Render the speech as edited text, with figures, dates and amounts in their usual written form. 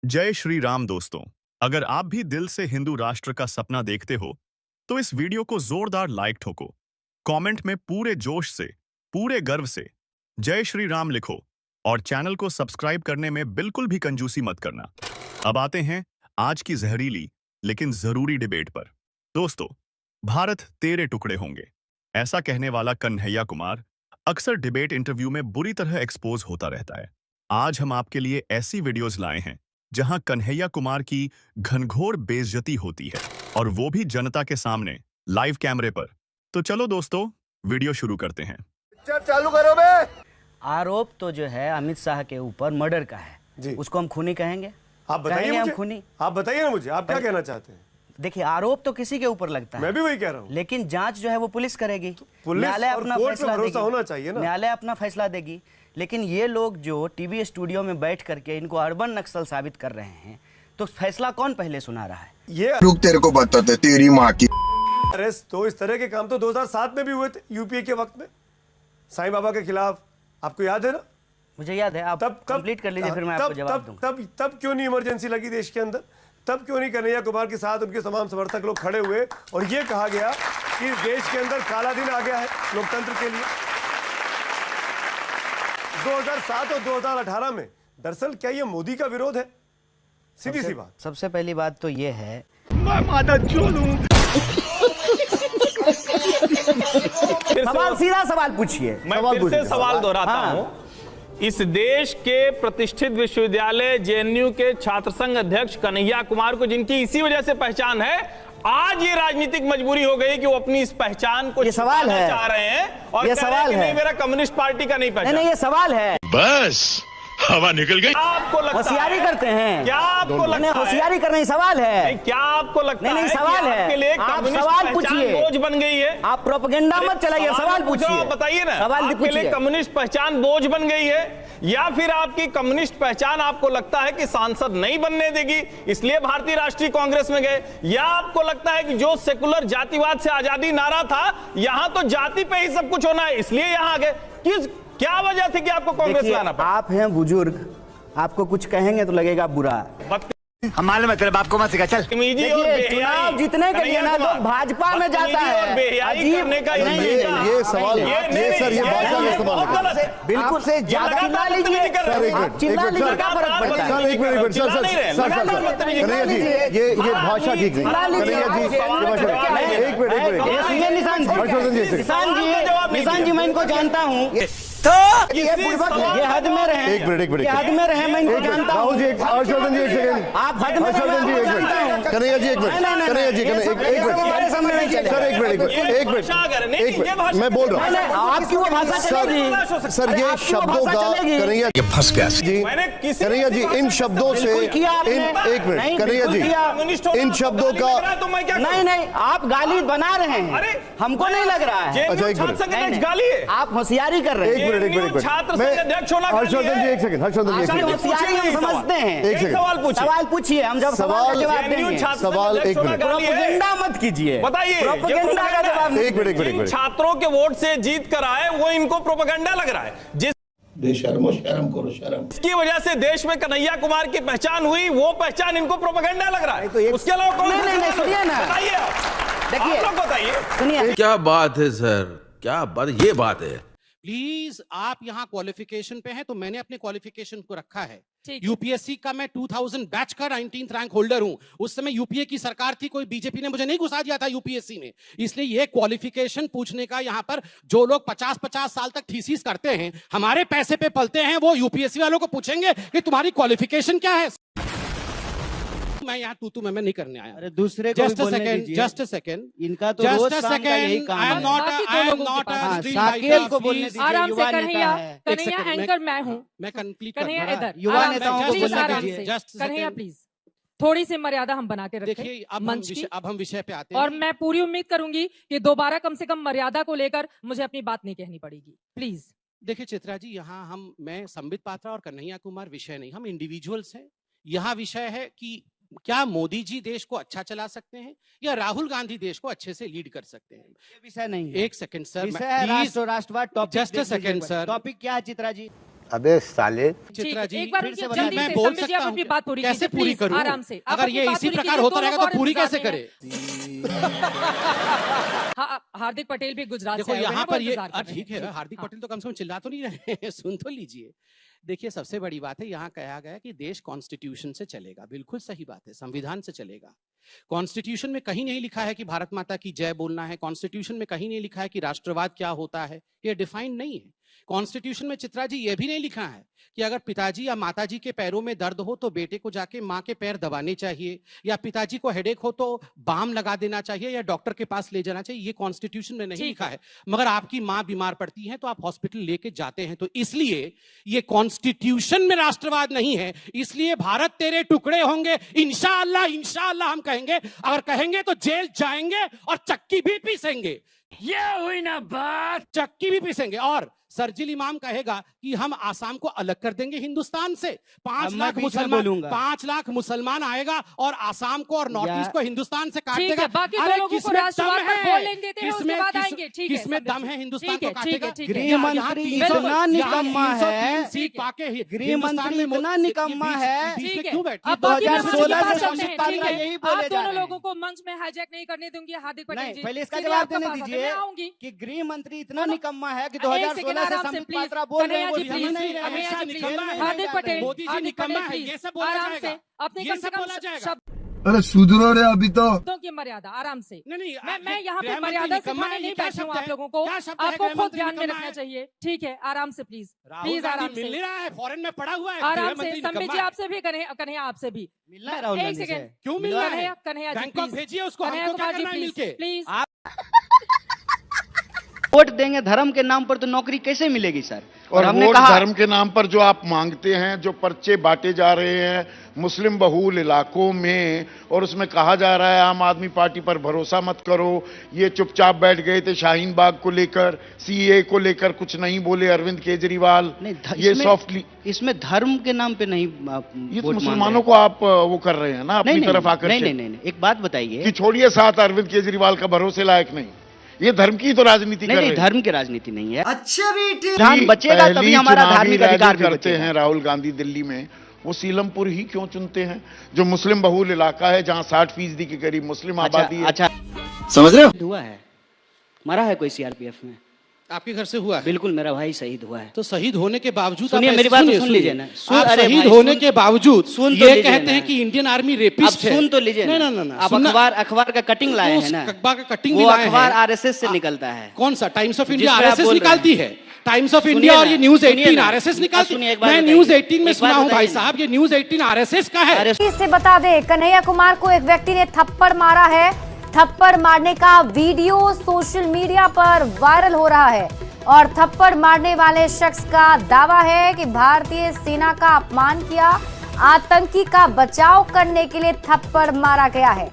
जय श्री राम दोस्तों। अगर आप भी दिल से हिंदू राष्ट्र का सपना देखते हो तो इस वीडियो को जोरदार लाइक ठोको। कमेंट में पूरे जोश से, पूरे गर्व से जय श्री राम लिखो और चैनल को सब्सक्राइब करने में बिल्कुल भी कंजूसी मत करना। अब आते हैं आज की जहरीली लेकिन जरूरी डिबेट पर। दोस्तों, भारत तेरे टुकड़े होंगे, ऐसा कहने वाला कन्हैया कुमार अक्सर डिबेट इंटरव्यू में बुरी तरह एक्सपोज होता रहता है। आज हम आपके लिए ऐसी वीडियोस लाए हैं जहां कन्हैया कुमार की घनघोर बेइज्जती होती है, और वो भी जनता के सामने, लाइव कैमरे पर। तो चलो दोस्तों, वीडियो शुरू करते हैं। चालू करो बे। आरोप तो जो है अमित शाह के ऊपर मर्डर का है जी। उसको हम खूनी कहेंगे? आप बताइए हम मुझे। खूनी? आप बताइए ना मुझे, आप क्या कहना चाहते हैं? देखिए, आरोप तो किसी के ऊपर लगता है, मैं भी वही कह रहा हूँ। लेकिन जांच जो है वो पुलिस करेगी, पुलिस न्यायालय और अपना कोर्ट पे फैसला भरोसा होना देगी, चाहिए ना। न्यायालय अपना फैसला देगी। लेकिन ये लोग जो टीवी स्टूडियो में बैठ करके इनको अर्बन नक्सल साबित कर रहे हैं, तो फैसला कौन पहले सुना रहा है? ये रुक, तेरे को बताते तेरी माँ की अरेस्ट तो इस तरह के काम तो 2007 में भी हुए थे यूपीए के वक्त में, साईं बाबा के खिलाफ। आपको याद है ना? मुझे याद है। आप कंप्लीट कर लीजिए, फिर मैं आपको जवाब दूंगा। तब क्यों नहीं इमरजेंसी लगी देश के अंदर? तब क्यों नहीं कन्हैया कुमार के साथ उनके तमाम समर्थक लोग खड़े हुए और ये कहा गया कि देश के अंदर काला दिन आ गया है लोकतंत्र के लिए? 2007 और 2018 में दरअसल क्या ये मोदी का विरोध है? सीधी सी बात। सबसे पहली बात तो ये है, सवाल सीधा सवाल पूछिए। मैं फिर से सवाल दोहराता हूं। इस देश के प्रतिष्ठित विश्वविद्यालय जेएनयू के छात्र संघ अध्यक्ष कन्हैया कुमार को, जिनकी इसी वजह से पहचान है, आज ये राजनीतिक मजबूरी हो गई कि वो अपनी इस पहचान को छुपाना चाह रहे हैं और ये कह रहे हैं सवाल कि है। नहीं, मेरा कम्युनिस्ट पार्टी का नहीं पहचान। नहीं, ये सवाल है। बस हवा निकल गई। आपको लगता होशियारी है, करते हैं क्या आपको लगता है? होशियारी करना ही सवाल है। नहीं, क्या आपको लगता नहीं, है सवाल कि है। आपके लिए आप कम्युनिस्ट सवाल पहचान पूछिए। बोझ बन गई है? आप प्रोपेगेंडा मत चलाइए, सवाल पूछिए। बताइए ना, सवाल आपके लिए पूछिए। कम्युनिस्ट पहचान बोझ बन गई है, या फिर आपकी कम्युनिस्ट पहचान आपको लगता है कि सांसद नहीं बनने देगी, इसलिए भारतीय राष्ट्रीय कांग्रेस में गए, या आपको लगता है कि जो सेकुलर जातिवाद से आजादी नारा था, यहां तो जाति पे ही सब कुछ होना है, इसलिए यहां आ गए? क्या वजह थी कि आपको कांग्रेस में आना पड़ा? आप हैं बुजुर्ग, आपको कुछ कहेंगे तो लगेगा बुरा। हमारे मतलब आपको मत सिखा, चल। देखिए, चुनाव जीतने के लिए ना तो भाजपा में जाता है। अजीब करने का ये सवाल, ये सर, ये भाषा का इस्तेमाल है। बिल्कुल से ज्यादा चिल्ला लीजिए। आप चिल्ला लीजिए, क्या फर्क पड़ता है? सर, एक मिनट, सर, कन्हैया जी, ये भाषा ठीक नहीं। कन्हैया जी, एक मिनट, निशान जी, मैं इनको जानता हूँ, तो ये हद में रहे, एक मिनट, ये हद में रहे, मैं इनको जानता हूँ। राहुल जी, हर्षवर्धन जी, एक सेकंड। आप हद में हर्षवर्धन जी, एक मिनट। कन्हैया जी, एक मिनट। कन्हैया जी, एक मिनट। सर, एक मिनट, मैं बोल रहा हूँ। आपकी वो भाषा चलेगी। सर, ये शब्दों का कन्हैया फंस गया जी। कन्हैया जी, इन शब्दों से, एक मिनट, कन्हैया जी, इन शब्दों का नहीं, आप गाली बना रहे हैं, हमको नहीं लग रहा है। अच्छा, एक मिनट, गाली है। आप होशियारी कर रहे हैं। छात्र संघ अध्यक्ष होना हर्षवर्धन जी, एक सेकंड, हर्षवर्धन जी, एक सेकंड। होशियारी हम समझते हैं। एक सेकंड, सवाल पूछिए, हम जब सवाल का जवाब देंगे। सवाल, एक मिनट, प्रोपेगेंडा मत कीजिए, बताइए। प्रोपेगेंडा का जवाब एक मिनट, छात्रों के वोट से जीत कर आए, वो इनको प्रोपेगेंडा लग रहा है, बेशर्मो, शर्म करो, शर्म। इसकी वजह से देश में कन्हैया कुमार की पहचान हुई, वो पहचान इनको प्रोपेगेंडा लग रहा है। तो उसके अलावा कौन? नहीं, सुनिए ना, बताइए, आप देखिए, लोग बताइए। सुनिए, क्या बात है सर, क्या बात, ये बात है। प्लीज, आप यहाँ क्वालिफिकेशन पे हैं तो मैंने अपने क्वालिफिकेशन को रखा है। ठीक है। यूपीएससी का मैं 2000 बैच का 19th रैंक होल्डर हूं। उस समय यूपीए की सरकार थी, कोई बीजेपी ने मुझे नहीं घुसा दिया था यूपीएससी में। इसलिए ये क्वालिफिकेशन पूछने का, यहाँ पर जो लोग 50-50 साल तक थीसिस करते हैं, हमारे पैसे पे पलते हैं, वो यूपीएससी वालों को पूछेंगे कि तुम्हारी क्वालिफिकेशन क्या है। मैं यहाँ तू मैं नहीं करने आया। अरे दूसरे को जस्ट अ सेकंड, इनका तो रोज शाम का यही काम है। आई एम नॉट साकेल को बोलने दीजिए, आराम से युवा कन्हैया, नेता है। कन्हैया एंकर मैं हूँ। मैं कंप्लीट कन्हैया इधर, युवा आराम से, नेताओं को प्लीज बोलने आराम दीजिए। से। कन्हैया प्लीज, थोड़ी सी मर्यादा हम बना के रखें देखिए, मंच की। अब हम विषय पे आते हैं। और मैं पूरी उम्मीद करूंगी कि दोबारा कम से कम मर्यादा को लेकर मुझे अपनी बात नहीं कहनी पड़ेगी, प्लीज। देखिए चित्रा जी, यहाँ मैं संबित पात्रा और कन्हैया कुमार विषय नहीं, हम इंडिविजुअल्स हैं। यहाँ विषय है कि क्या मोदी जी देश को अच्छा चला सकते हैं या राहुल गांधी देश को अच्छे से लीड कर सकते हैं? ये विषय नहीं है। एक सेकंड सर, विषय है राष्ट्रवाद। Topic just a second sir. Topic क्या है चित्रा जी? अबे साले चित्रा जी एक बार फिर से उनकी बताइए, जल्दी मैं से बोल संबित जी, सकता आप हूँ अपनी कि बात पूरी कैसे कीजिए, पूरी प्लीज, करूँ? आराम से। आप अगर अपनी ये बात इसी पूरी प्रकार कीजिए, होता दो रहेगा लोग तो और पूरी कैसे इंतजार करे? हार्दिक पटेल भी गुजरात देखो से आए हुए यहाँ हैं, वो पर ये इंतजार कर रहे ठीक हैं। है, हार्दिक पटेल तो कम से कम चिल्ला तो नहीं रहे हैं, सुन तो लीजिए। देखिए सबसे बड़ी बात है, यहाँ कहा गया कि देश कॉन्स्टिट्यूशन से चलेगा, बिल्कुल सही बात है, संविधान से चलेगा। कॉन्स्टिट्यूशन में कहीं नहीं लिखा है कि भारत माता की जय बोलना है, कॉन्स्टिट्यूशन में कहीं नहीं लिखा है कि राष्ट्रवाद क्या होता है, ये डिफाइंड नहीं है। कॉन्स्टिट्यूशन में चित्रा जी ये भी नहीं लिखा है कि अगर पिताजी या माताजी के पैरों में दर्द हो तो बेटे को जाके माँ के पैर दबाने चाहिए, या पिताजी को हेडेक हो तो बाम लगा देना चाहिए या डॉक्टर के पास ले जाना चाहिए। ये कॉन्स्टिट्यूशन में नहीं लिखा है। मगर आपकी माँ बीमार पड़ती है तो आप हॉस्पिटल लेके जाते हैं। तो इसलिए ये कॉन्स्टिट्यूशन में राष्ट्रवाद नहीं है, इसलिए भारत तेरे टुकड़े होंगे इंशाअल्लाह, इंशाअल्लाह हम कहेंगे। अगर कहेंगे तो जेल जाएंगे और चक्की भी पीसेंगे। ये हुई ना बात, चक्की भी पीसेंगे। और सर्जिल इमाम कहेगा कि हम आसाम को अलग कर देंगे हिंदुस्तान से। 5 लाख मुसलमान, 5 लाख मुसलमान आएगा और आसाम को और नॉर्थ ईस्ट को हिंदुस्तान से काट ठीक देगा। है, बाकी दो लोगों को राष्ट्रवाद पर बोलने देते हैं, उसके बाद आएंगे। ठीक है, किसमें दम है हिंदुस्तान को काटेगा? गृह मंत्री इतना निकम्मा है, सीट पाके गृह मंत्री इतना निकम्मा है, ठीक है। क्यों बैठे? अब बाकी 2016 से बात करते संबित हैं, पात्रा ठीक है। यही बोले आप जा दोनों रहे लोगों को मंच में हाईजैक नहीं करने दूंगी हार्दिक पटेल नहीं, जी। पहले इसका सीधे जवाब आपका देने पास आते हैं, दीजिए मैं आऊंगी कि गृह मंत्री इतना निकम्मा है कि एक सेकंड 2016 से आराम से, संबित प्लीज। पात्रा बोल रहे हैं, वो कन्हैया जी, हम नहीं प्लीज, रहे हैं, कन्हैया जी, जेल में प्लीज। नहीं हार्दिक जाते पटेल, हैं। मोदी जी हार्दिक निकम्मा पटेल, है, ये प्लीज, सब बोला आराम जाएगा। से अपने ये कम से सब कम बोला जाएगा। अरे सुधरो रे अभी तो। शब्दों की मर्यादा, आराम से। नहीं, मैं यहाँ पे गृह मंत्री मर्यादा निकम्मा सिखाने है, नहीं ये क्या बैठी हूँ शब्द आप है? लोगों को। क्या शब्द है? आपको गृह खुद मंत्री ध्यान में निकम्मा रखना है। चाहिए। ठीक है, आराम से प्लीज, राहुल प्लीज गांधी आराम मिल से, रहा है, फॉरेन में पड़ा हुआ है। आराम गृह से। मंत्री संबित निकम्मा जी है। आपसे भी, कन्हैया आपसे भी मिलना है राहुल एक गांधी सेकंड। से। क्यों मिल रहा है? Kanhaiya ji, Bangkok please. भेजिए उसको, कन्हैया हमको क्या कुमार जी, करना है प्लीज, मिलके? प्लीज। वोट देंगे धर्म के नाम पर तो नौकरी कैसे मिलेगी सर? और हमने वोट कहा धर्म के नाम पर जो आप मांगते हैं, जो पर्चे बांटे जा रहे हैं मुस्लिम बहुल इलाकों में, और उसमें कहा जा रहा है आम आदमी पार्टी पर भरोसा मत करो, ये चुपचाप बैठ गए थे शाहीन बाग को लेकर, सीए को लेकर कुछ नहीं बोले अरविंद केजरीवाल। नहीं, ये सॉफ्टली, इसमें धर्म के नाम पे नहीं ये तो मुसलमानों को आप वो कर रहे हैं ना अपनी तरफ आकर। नहीं, एक बात बताइए कि छोड़िए साथ अरविंद केजरीवाल का भरोसे लायक नहीं, ये धर्म की तो राजनीति कर रहे हैं। धर्म की राजनीति नहीं है। अच्छा बेटे, धाम बचेगा तभी हमारा धार्मिक अधिकार भी करते बचेगा। हैं राहुल गांधी दिल्ली में, वो सीलमपुर ही क्यों चुनते हैं जो मुस्लिम बहुल इलाका है, जहां 60% के करीब मुस्लिम आबादी है। अच्छा, समझ रहे हो? हुआ है, मरा है कोई सीआरपीएफ में? आपके घर से हुआ है? बिल्कुल, मेरा भाई शहीद हुआ है। तो शहीद होने के बावजूद सुनिए, मेरी बात सुन लीजिए ना। आप शहीद होने के बावजूद ये कहते हैं कि इंडियन आर्मी रेपिस्ट है। सुन तो लीजिए ना। आप अखबार का कटिंग लाए हैं ना? अखबार का कटिंग वो अखबार आरएसएस से निकलता है। कौन सा? टाइम्स ऑफ इंडिया आरएसएस निकालती है। टाइम्स ऑफ इंडिया और ये न्यूज 18 आरएसएस निकालती है। मैं न्यूज 18 में सुना हूं भाई साहब, ये न्यूज 18 आरएसएस का है। इससे बता दें, कन्हैया कुमार को एक व्यक्ति ने थप्पड़ मारा है। थप्पड़ मारने का वीडियो सोशल मीडिया पर वायरल हो रहा है और थप्पड़ मारने वाले शख्स का दावा है कि भारतीय सेना का अपमान किया, आतंकी का बचाव करने के लिए थप्पड़ मारा गया है।